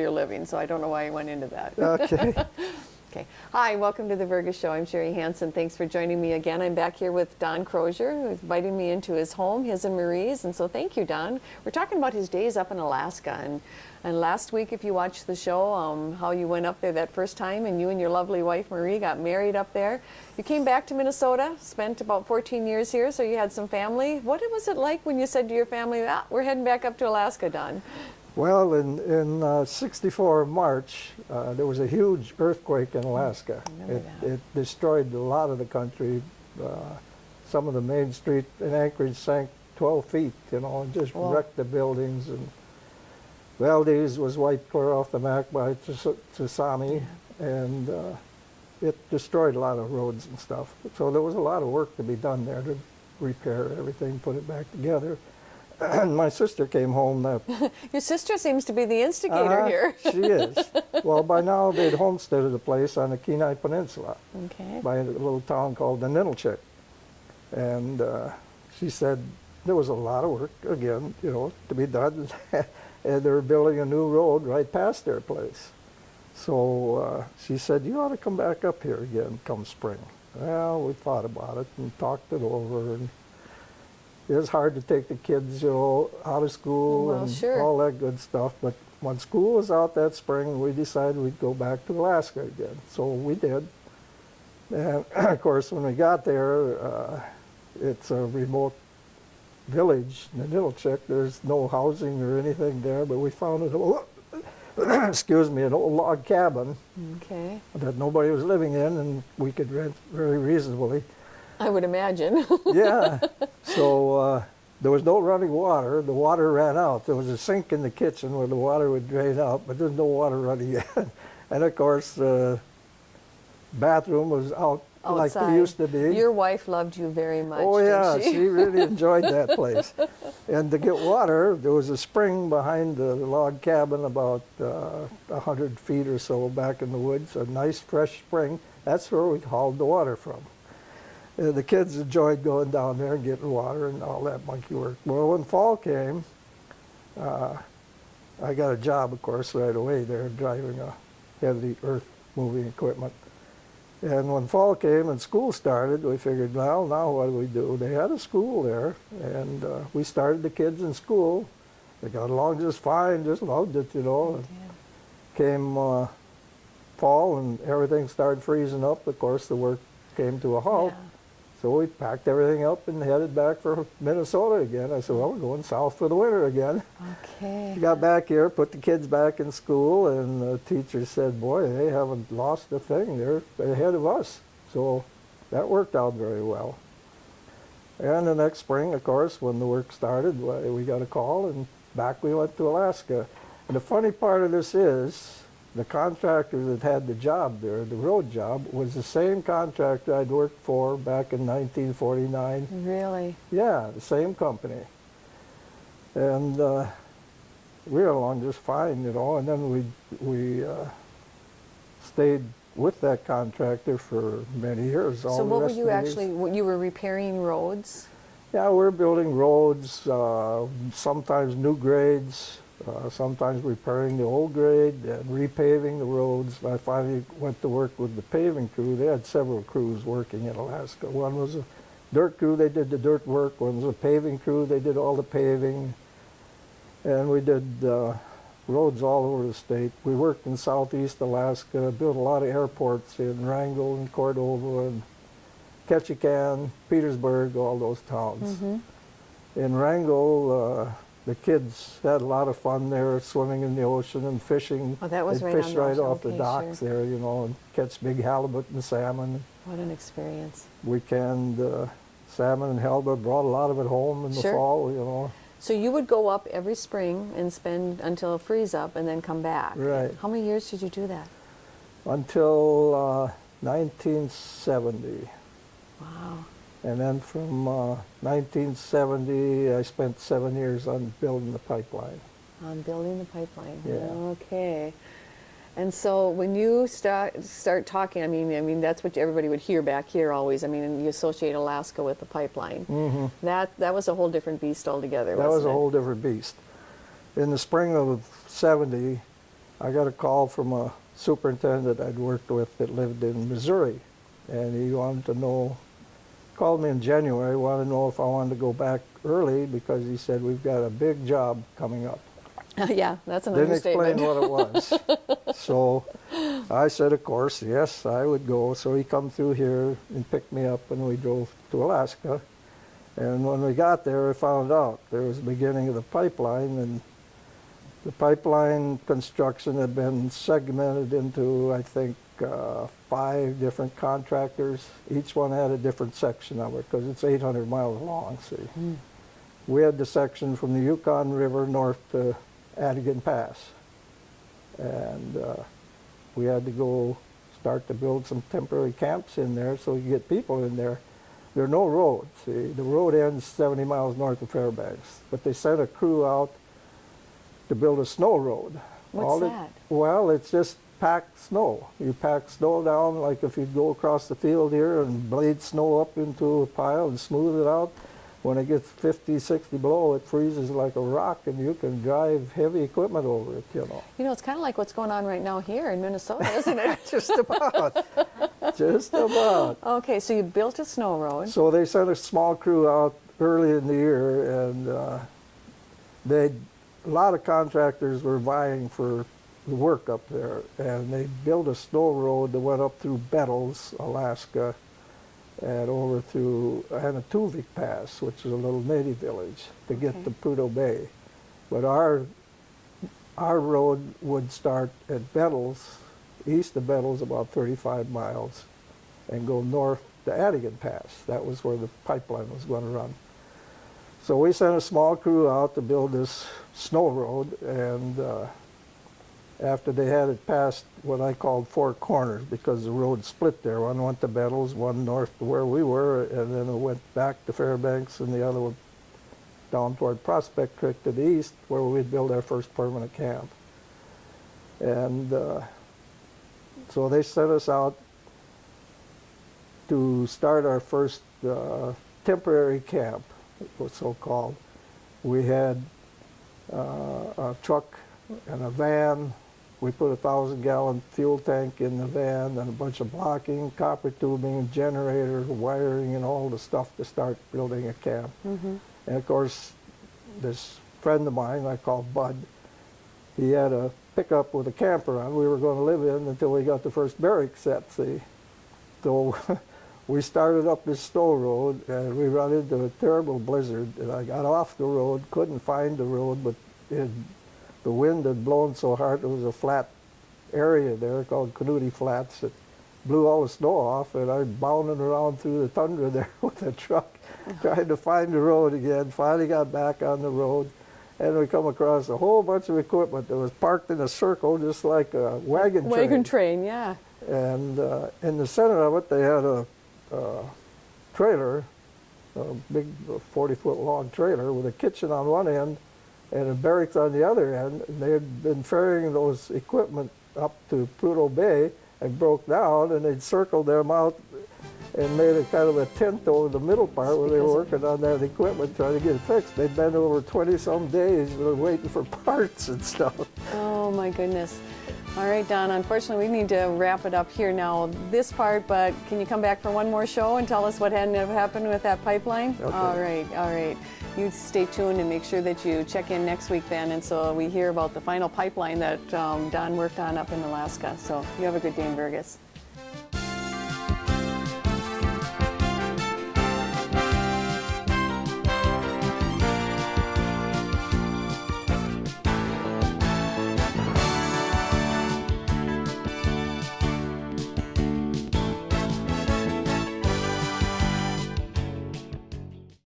you're living, so I don't know why I went into that. Okay. Okay. Hi, welcome to the Vergas Show. I'm Sherry Hansen. Thanks for joining me again. I'm back here with Don Crozier, who's inviting me into his home, his and Marie's, and so thank you, Don. We're talking about his days up in Alaska, and last week, if you watched the show, how you went up there that first time, and you and your lovely wife Marie got married up there. You came back to Minnesota, spent about 14 years here, so you had some family. What was it like when you said to your family, we're heading back up to Alaska, Don? Well, in 64 March, there was a huge earthquake in Alaska. It destroyed a lot of the country. Some of the main street in Anchorage sank 12 feet, and just wrecked the buildings. And Valdez was wiped clear off the map by tsunami, and it destroyed a lot of roads and stuff. So there was a lot of work to be done there to repair everything, put it back together. And my sister came home. Your sister seems to be the instigator here. She is. Well, by now they'd homesteaded a place on the Kenai Peninsula, by a little town called the Ninilchik. And she said there was a lot of work, again, to be done. And they were building a new road right past their place. So she said, you ought to come back up here again come spring. Well, we thought about it and talked it over. And it was hard to take the kids, out of school all that good stuff. But when school was out that spring, we decided we'd go back to Alaska again. So we did. And of course, when we got there, it's a remote village, Ninilchik. There's no housing or anything there, but we found an old, an old log cabin that nobody was living in, and we could rent very reasonably. I would imagine. Yeah. So there was no running water. The water ran out. There was a sink in the kitchen where the water would drain out, but there's no water running in. And of course, the bathroom was outside. Like they used to be. Your wife loved you very much. Oh yeah, didn't she? she really enjoyed that place. And to get water, there was a spring behind the log cabin about 100 feet or so back in the woods, a nice fresh spring. That's where we hauled the water from. The kids enjoyed going down there and getting water and all that monkey work. Well, when fall came, I got a job, of course, right away there, driving a heavy earth-moving equipment. And when fall came and school started, we figured, well, now what do we do? They had a school there, and we started the kids in school. They got along just fine, just loved it, And came fall, and everything started freezing up. Of course, the work came to a halt. Yeah. So we packed everything up and headed back for Minnesota again. I said, well, we're going south for the winter again. Okay. Got back here, put the kids back in school, and the teacher said, boy, they haven't lost a thing. They're ahead of us. So that worked out very well. And the next spring, of course, when the work started, we got a call, and back we went to Alaska. And the funny part of this is, the contractor that had the job there, the road job, was the same contractor I'd worked for back in 1949. Really? Yeah, the same company. And we were along just fine, and then we stayed with that contractor for many years. So what were you actually, you were repairing roads? Yeah, we were building roads, sometimes new grades, sometimes repairing the old grade and repaving the roads. I finally went to work with the paving crew. They had several crews working in Alaska. One was a dirt crew, they did the dirt work. One was a paving crew, they did all the paving. And we did roads all over the state. We worked in southeast Alaska, built a lot of airports in Wrangell and Cordova and Ketchikan, Petersburg, all those towns. In Wrangell, the kids had a lot of fun there, swimming in the ocean and fishing. Oh, that was They'd right fish on right the off the docks there, and catch big halibut and salmon. What an experience. We canned salmon and halibut, brought a lot of it home in the fall, So you would go up every spring and spend until freeze up and then come back. Right. How many years did you do that? Until 1970. Wow. And then from 1970, I spent 7 years on building the pipeline. On building the pipeline. Yeah. Okay. And so when you start talking, I mean that's what everybody would hear back here always. I mean, you associate Alaska with the pipeline. Mm-hmm. That was a whole different beast altogether. That was wasn't a it? whole different beast. In the spring of '70, I got a call from a superintendent I'd worked with that lived in Missouri, and he wanted to know, called me in January, wanted to know if I wanted to go back early because he said, we've got a big job coming up. Yeah, that's an Didn't understatement. explain what it was. So I said, of course, yes, I would go. So he come through here and picked me up, and we drove to Alaska. And when we got there, we found out there was the beginning of the pipeline, and the pipeline construction had been segmented into, I think, 5 different contractors. Each one had a different section of it because it's 800 miles long, see. Mm. We had the section from the Yukon River north to Adigan Pass. And we had to go start to build some temporary camps in there so we could get people in there. There are no roads. See, the road ends 70 miles north of Fairbanks, but they sent a crew out to build a snow road. What's that? Well, it's just packed snow. You pack snow down like if you'd go across the field here and blade snow up into a pile and smooth it out. When it gets 50, 60 below, it freezes like a rock, and you can drive heavy equipment over it, you know. You know, it's kind of like what's going on right now here in Minnesota, isn't it? Just about. Just about. Okay, so you built a snow road. So they sent a small crew out early in the year, and a lot of contractors were vying for the work up there, and they built a snow road that went up through Bettles, Alaska, and over through Anatuvik Pass, which is a little native village, to get to Prudhoe Bay. But our road would start at Bettles, east of Bettles, about 35 miles, and go north to Adigan Pass. That was where the pipeline was going to run. So we sent a small crew out to build this snow road, and after they had it past what I called 4 corners, because the road split there. One went to Bettles, one north to where we were, and then it went back to Fairbanks, and the other one down toward Prospect Creek to the east, where we'd build our first permanent camp. And so they sent us out to start our first temporary camp, was so-called. We had a truck and a van. We put a 1,000-gallon fuel tank in the van and a bunch of blocking, copper tubing, generator, wiring, and all the stuff to start building a camp. Mm-hmm. And of course, this friend of mine I call Bud, he had a pickup with a camper on we were going to live in until we got the first barrack set, see. So we started up this snow road, and we ran into a terrible blizzard, and I got off the road, couldn't find the road, but the wind had blown so hard, there was a flat area there called Canuti Flats that blew all the snow off, and I'm bounding around through the tundra there with a truck trying to find the road again. Finally got back on the road, and we come across a whole bunch of equipment that was parked in a circle just like a wagon train. Wagon train, yeah. And in the center of it, they had a trailer, a big 40-foot long trailer with a kitchen on one end and a barracks on the other end. And they had been ferrying those equipment up to Prudhoe Bay and broke down, and they'd circled them out and made a kind of a tent over the middle part where they were working on that equipment trying to get it fixed. They'd been over 20-some days waiting for parts and stuff. Oh my goodness. All right, Don, unfortunately we need to wrap it up here now, this part, but can you come back for one more show and tell us what had happened with that pipeline? Okay. All right. You stay tuned and make sure that you check in next week then, and so we hear about the final pipeline that Don worked on up in Alaska. So you have a good day in Vergas.